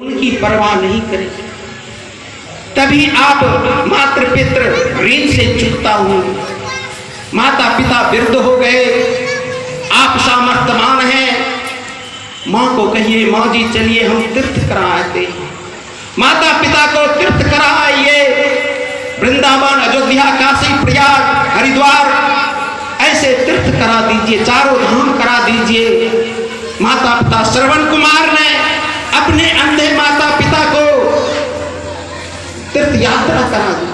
उनकी परवाह नहीं करें, तभी आप मातृ पितृ ऋण से चुकता हूं। माता पिता वृद्ध हो गए, आप सामर्थ्यवान हैं, माँ को कहिए माँ जी चलिए हम तीर्थ करा आते हैं। माता पिता को तीर्थ करा आइए, वृंदावन, अयोध्या, काशी, प्रयाग, हरिद्वार ऐसे तीर्थ करा दीजिए, चारों धाम करा दीजिए। माता पिता श्रवण कुमार ने अपने अंधे माता पिता को तीर्थ यात्रा करा दी।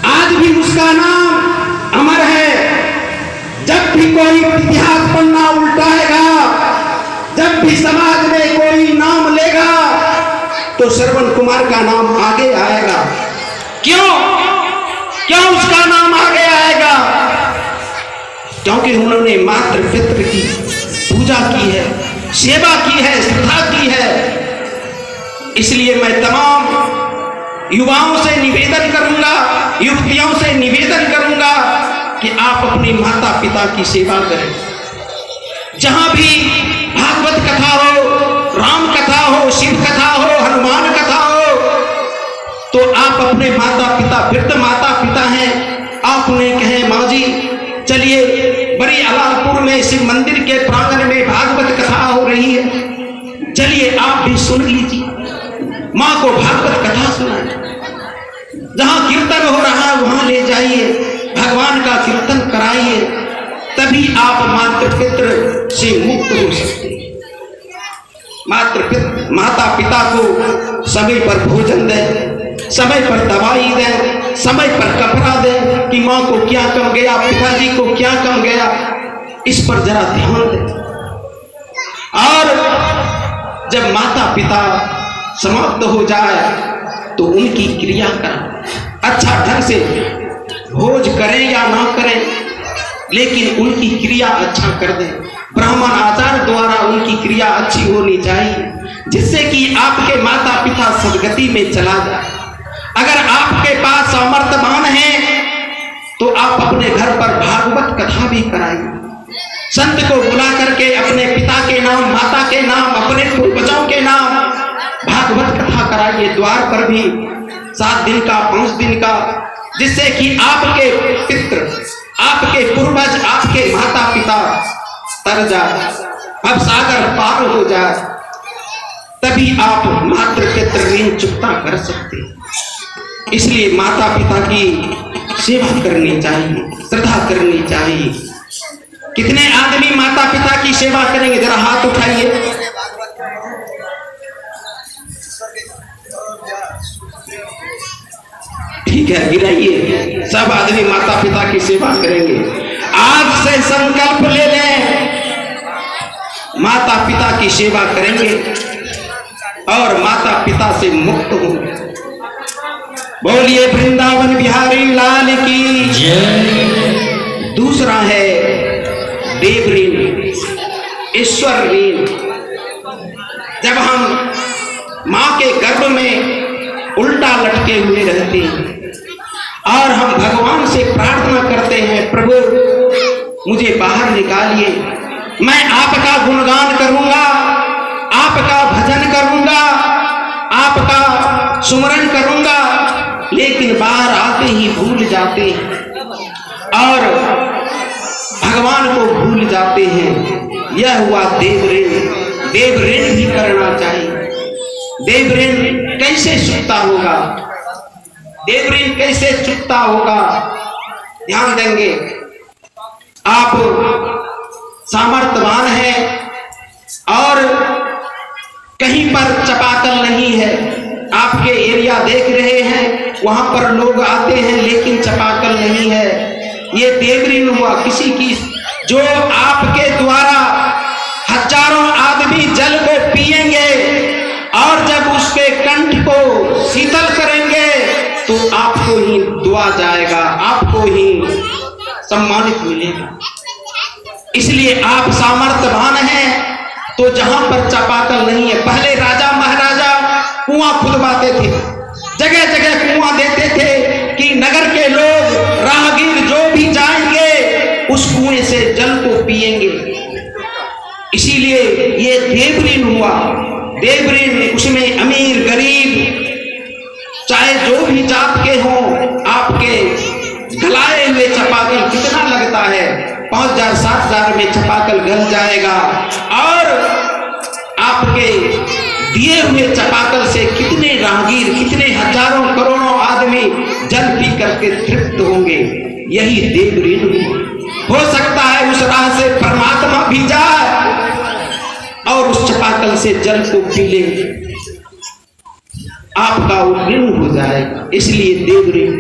आज भी उसका नाम अमर है। जब भी कोई इतिहास पन्ना उल्टाएगा, जब भी समाज में कोई नाम लेगा तो श्रवण कुमार का नाम आगे आएगा। क्यों उसका नाम आगे आएगा? क्योंकि उन्होंने मातृ पितृ की पूजा की है, सेवा की है, श्रद्धा की है। इसलिए मैं तमाम युवाओं से निवेदन करूंगा, युवतियों से निवेदन करूंगा कि आप अपने माता पिता की सेवा करें। जहां भी भागवत कथा हो, राम कथा हो, शिव कथा हो, हनुमान कथा हो, तो आप अपने माता पिता, वृद्ध माता पिता हैं, आप उन्हें कहें माँ जी चलिए, बड़ी अलालपुर में शिव मंदिर के प्रांगण में भागवत कथा हो रही है, चलिए आप भी सुन लीजिए। माँ को भागवत कथा सुनाए। जहां कीर्तन हो रहा है वहां ले जाइए, भगवान का कीर्तन कराइए, तभी आप मातृ पितृ से मुक्त हो सकते हैं। माता पिता को समय पर भोजन दें, समय पर दवाई दें, समय पर कपड़ा दें कि माँ को क्या कम गया, पिताजी को क्या कम गया, इस पर जरा ध्यान दें। और जब माता पिता समाप्त हो जाए तो उनकी क्रिया करें। अच्छा ढंग से भोज करें या ना करें, लेकिन उनकी क्रिया अच्छा कर दें। ब्राह्मण आचार्य द्वारा उनकी क्रिया अच्छी होनी चाहिए, जिससे कि आपके माता पिता सदगति में चला जाए। अगर आपके पास सामर्थ्यवान है तो आप अपने घर पर भागवत कथा भी कराइए। संत को बुला करके अपने पिता के नाम, माता के नाम, अपने पूर्वजों के नाम भागवत कथा कराइए। द्वार पर भी 7 दिन का, 5 दिन का, जिससे कि आपके पितृ, आपके पूर्वज, आपके माता पिता तर जाए, अब सागर पार हो जाए, तभी आप मातृ पितृ ऋण चुकता कर सकते हैं। इसलिए माता पिता की सेवा करनी चाहिए, श्रद्धा करनी चाहिए। कितने आदमी माता पिता की सेवा करेंगे? जरा हाथ उठाइए। ठीक है, गिराइए। सब आदमी माता पिता की सेवा करेंगे। आज से संकल्प ले लें, माता पिता की सेवा करेंगे और माता पिता से मुक्त होंगे। बोलिए वृंदावन बिहारी लाल की जय। दूसरा है देव ऋण, ईश्वर ऋण। जब हम माँ के गर्भ में उल्टा लटके हुए रहते हैं और हम भगवान से प्रार्थना करते हैं, प्रभु मुझे बाहर निकालिए, मैं आपका गुणगान करूंगा, आपका भजन करूंगा, आपका सुमरन करूंगा, लेकिन बाहर आते ही भूल जाते हैं और भगवान को भूल जाते हैं। यह हुआ देव ऋण। देव ऋण भी करना चाहिए। देव ऋण कैसे चुकता होगा? देव ऋण कैसे चुकता होगा? ध्यान देंगे। आप सामर्थ्यवान हैं और कहीं पर चापाकल नहीं है, आपके एरिया देख रहे हैं, वहां पर लोग आते हैं लेकिन चापाकल नहीं है, ये देव ऋण हुआ किसी की, जो आपके द्वारा हजारों आदमी जल को पिएंगे और जब उसके कंठ को शीतल करेंगे तो आपको ही दुआ जाएगा, आपको ही सम्मानित मिलेगा। इसलिए आप सामर्थ्यवान हैं तो जहां पर चापाकल नहीं है, पहले राजा महाराजा कुआं खुदवाते थे, जगह जगह कुआं देते थे कि नगर के लोग, राहगीर जो भी जाएंगे उस कुएं से जल को पिएंगे। इसीलिए ये देव ऋण हुआ। देव ऋण, उसमें अमीर गरीब चाहे जो भी जात के हों, आपके गलाए हुए चपाकल कितना लगता है? 5,000 7,000 में चपाकल गल जाएगा। और आपके दिए हुए चपाकल से कितने राहगीर, कितने हजारों करोड़ों आदमी जल पी करके तृप्त होंगे। यही देव ऋण हो सकता है। उस राह से परमात्मा भी जाए और उस चपाकल से जल को पी ले, आपका ऋण हो जाएगा। इसलिए देव ऋण।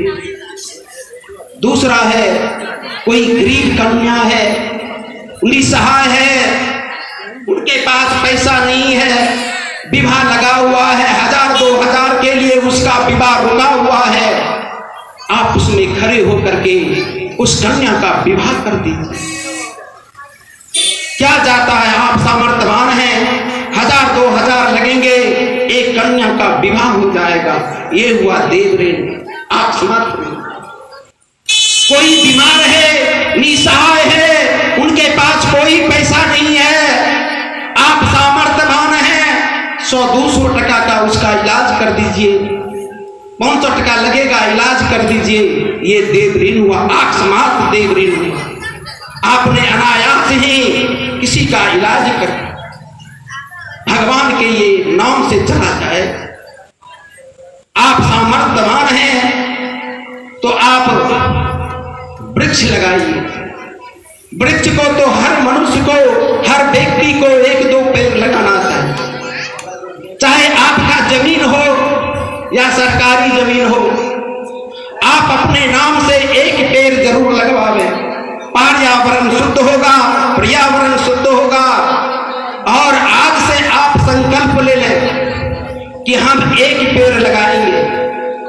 दूसरा है, कोई गरीब कन्या है, निसहाय है, उनके पास पैसा नहीं है, विवाह लगा हुआ है, 1,000-2,000 के लिए उसका विवाह रुका हुआ है। आप उसमें खड़े होकर के उस कन्या का विवाह कर दीजिए। क्या जाता है? आप सामर्थ्यवान हैं, 1,000-2,000 लगेंगे, एक कन्या का विवाह हो जाएगा। ये हुआ देव ऋण। आप समर्थ हैं। कोई बीमार है, निसहाय है, उनके पास कोई पैसा नहीं है, आप सामर्थ्यवान हैं, 100-200 टका का उसका इलाज कर दीजिए, 500 टका लगेगा, इलाज कर दीजिए। ये देव ऋण हुआ। आप समाप्त देव ऋण हुआ। आपने अनायास ही किसी का इलाज कर भगवान के ये नाम से चला जाए। आप सामर्थ्यवान हैं तो आप वृक्ष लगाइए। वृक्ष को तो हर मनुष्य को, हर व्यक्ति को 1-2 पेड़ लगाना चाहिए। चाहे आपका जमीन हो या सरकारी जमीन हो, आप अपने नाम से 1 पेड़ जरूर लगवावें। पर्यावरण शुद्ध होगा, पर्यावरण शुद्ध होगा। और आज से आप संकल्प ले लें कि हम 1 पेड़ लगाएंगे,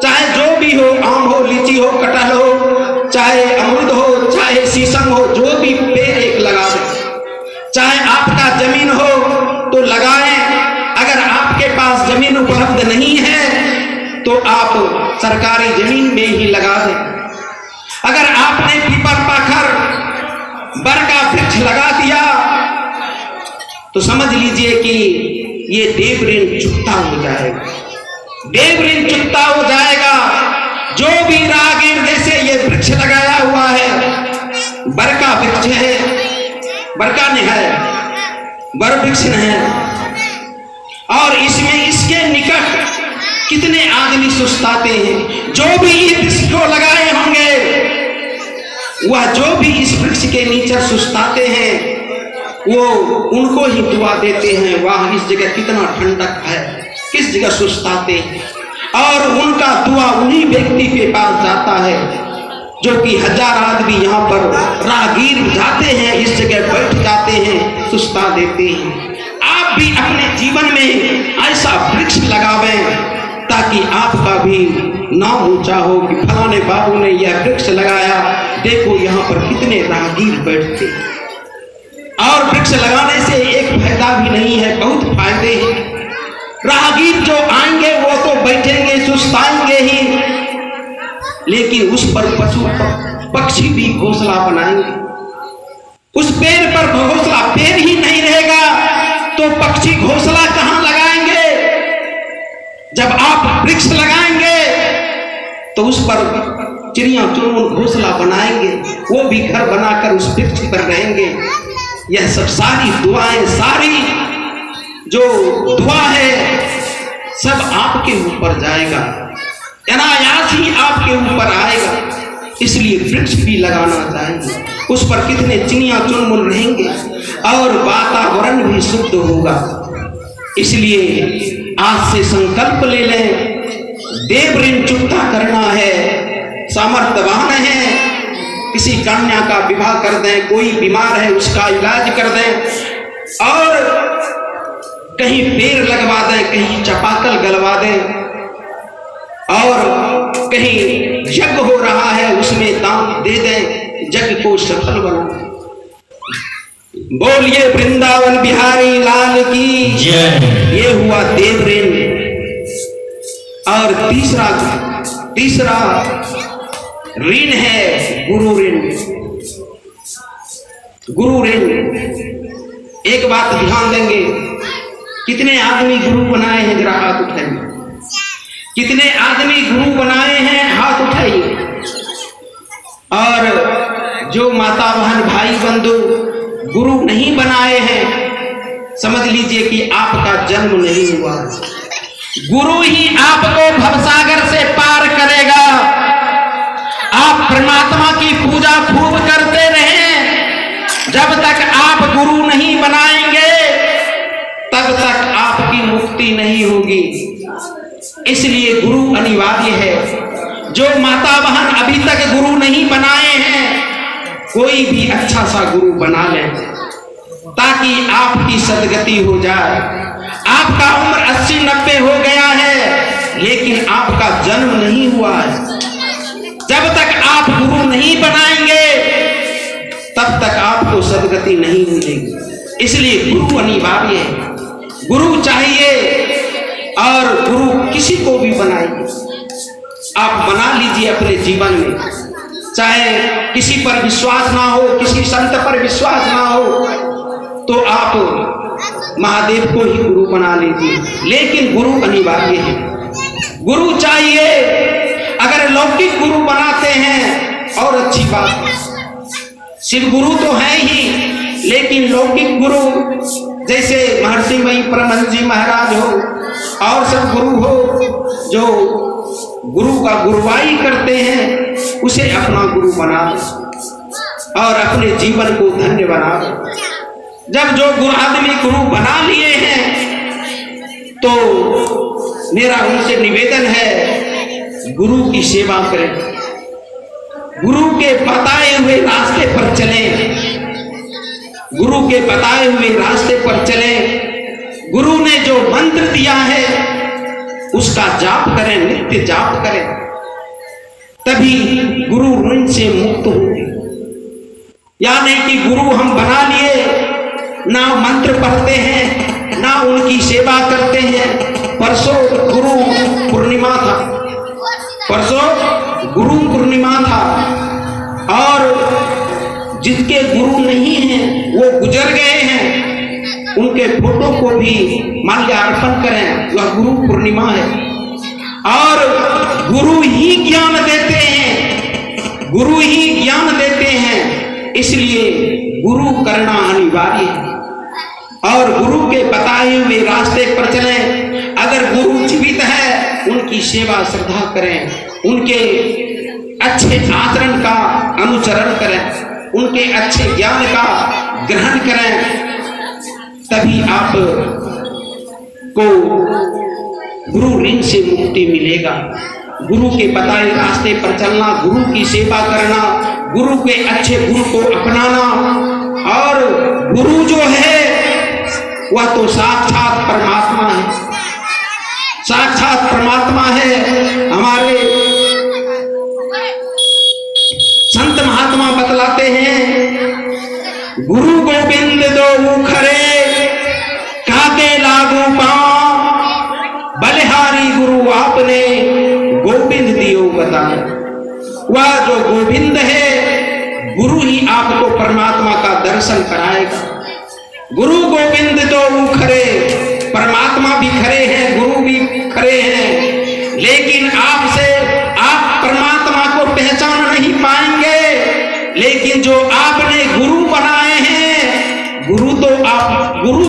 चाहे जो भी हो, आम हो, लीची हो, कटहल हो, चाहे अमरूद हो, चाहे शीशम हो, जो भी पेड़ 1 लगा दें। चाहे आपका जमीन हो तो लगाएं। अगर आपके पास जमीन उपलब्ध नहीं है तो आप सरकारी जमीन में ही लगा दें। अगर आपने पीपल, पाखर, बर का वृक्ष लगा दिया तो समझ लीजिए कि ये देव ऋण चुकता हो जाएगा। देव ऋण चुकता हो जाएगा। जो भी राहगीर जैसे ये वृक्ष लगाया हुआ है, बर का वृक्ष है, बर का नहीं है, बर वृक्ष नहीं है, और इसमें इसके निकट कितने आदमी सुस्ताते हैं। जो भी इस वृक्ष को लगाए होंगे, वह जो भी इस वृक्ष के नीचे सुस्ताते हैं, वो उनको ही दुआ देते हैं। वाह, इस जगह कितना ठंडक है, किस जगह सुस्ताते हैं। और उनका दुआ उन्हीं व्यक्ति के पास जाता है जो कि 1000 आदमी यहाँ पर राहगीर जाते हैं, इस जगह बैठ जाते हैं, सुस्ता देते हैं। आप भी अपने जीवन में ऐसा वृक्ष लगावें ताकि आपका भी नाम ऊंचा हो कि फलाने बाबू ने यह वृक्ष लगाया, देखो यहाँ पर कितने राहगीर बैठते। और वृक्ष लगाने से एक फायदा भी नहीं है, बहुत फायदे हैं। राहगीर जो आएंगे वो तो बैठेंगे, सुस्ताएंगे ही, लेकिन उस पर पशु पक्षी भी घोंसला बनाएंगे। उस पेड़ पर घोंसला, पेड़ ही नहीं रहेगा तो पक्षी घोंसला कहां लगाएंगे? जब आप वृक्ष लगाएंगे तो उस पर चिड़िया चुनमुन घोंसला बनाएंगे, वो भी घर बनाकर उस वृक्ष पर रहेंगे। यह सब सारी दुआएं, सारी जो दुआ है सब आपके ऊपर जाएगा, अनायास ही आपके ऊपर आएगा। इसलिए वृक्ष भी लगाना चाहिए। उस पर कितने चिड़िया चुनमुन रहेंगे और वातावरण भी शुद्ध होगा। इसलिए आज से संकल्प ले लें, देव ऋण चुकता करना है। सामर्थ्यवान है, किसी कन्या का विवाह कर दें, कोई बीमार है उसका इलाज कर दें, और कहीं पेड़ लगवा दें, कहीं चापाकल गलवा दें, और कहीं यज्ञ हो रहा है उसमें दान दे दें, यज्ञ को सफल बनाएं। बोलिए वृंदावन बिहारी लाल की जय। ये हुआ देव ऋण। और तीसरा ऋण है गुरु ऋण। गुरु ऋण, एक बात ध्यान देंगे, कितने आदमी गुरु बनाए हैं, जरा हाथ उठाइए। कितने आदमी गुरु बनाए हैं, हाथ उठाइए। और जो माता बहन भाई बंधु गुरु नहीं बनाए हैं, समझ लीजिए कि आपका जन्म नहीं हुआ। गुरु ही आपको भवसागर से पार करेगा। आप परमात्मा की पूजा खूब करते रहें, जब तक आप गुरु नहीं बनाएंगे तब तक आपकी मुक्ति नहीं होगी। इसलिए गुरु अनिवार्य है। जो माता बहन अभी तक गुरु नहीं बनाए हैं, कोई भी अच्छा सा गुरु बना लें ताकि आपकी सदगति हो जाए। आपका उम्र 80-90 हो गया है, लेकिन आपका जन्म नहीं हुआ है। जब तक आप गुरु नहीं बनाएंगे तब तक आपको सदगति नहीं मिलेगी। इसलिए गुरु अनिवार्य है। गुरु चाहिए, और गुरु किसी को भी बनाइए। आप बना लीजिए अपने जीवन में, चाहे किसी पर विश्वास ना हो, किसी संत पर विश्वास ना हो, तो आप महादेव को ही गुरु बना लीजिए। लेकिन गुरु अनिवार्य है, गुरु चाहिए। अगर लौकिक गुरु बनाते हैं और अच्छी बात है, शिव गुरु तो है ही, लेकिन लौकिक गुरु जैसे महर्षि वही परमहंस जी महाराज हो और सब गुरु हो, जो गुरु का गुरुवाई करते हैं, उसे अपना गुरु बना दो और अपने जीवन को धन्य बना दो। जब जो आदमी गुरु बना लिए हैं, तो मेरा उनसे निवेदन है, गुरु की सेवा करें, गुरु के बताए हुए रास्ते पर चलें, गुरु के बताए हुए रास्ते पर चलें। गुरु ने जो मंत्र दिया है उसका जाप करें, नित्य जाप करें, तभी गुरु ऋण से मुक्त होंगे। या नहीं कि गुरु हम बना लिए, ना मंत्र पढ़ते हैं, ना उनकी सेवा करते हैं। परसों गुरु पूर्णिमा था, परसों गुरु पूर्णिमा था, और जिसके गुरु नहीं हैं वो गुजर गए हैं, उनके फोटो को भी माल्यार्पण करें, वह गुरु पूर्णिमा है। और गुरु ही ज्ञान देते हैं, गुरु ही ज्ञान देते हैं, इसलिए गुरु करना अनिवार्य है। और गुरु के बताए हुए रास्ते पर चलें। अगर गुरु जीवित है, उनकी सेवा श्रद्धा करें, उनके अच्छे आचरण का अनुसरण करें, उनके अच्छे ज्ञान का ग्रहण करें, तभी आप को गुरु ऋण से मुक्ति मिलेगा। गुरु के बताए रास्ते पर चलना, गुरु की सेवा करना, गुरु के अच्छे गुण को अपनाना। और गुरु जो है वह तो साक्षात परमात्मा है, साक्षात परमात्मा है। हमारे संत महात्मा बतलाते हैं, गुरु गोविंद दो खरे काके लागू पांव, बलिहारी गुरु आपने गोविंद दियो बताया। वह जो गोविंद है, गुरु ही आपको परमात्मा का दर्शन कराएगा। गुरु गोविंद दो खरे, परमात्मा भी खरे हैं, गुरु भी खरे हैं, लेकिन आपसे आप परमात्मा को पहचान नहीं पाएंगे। लेकिन जो आप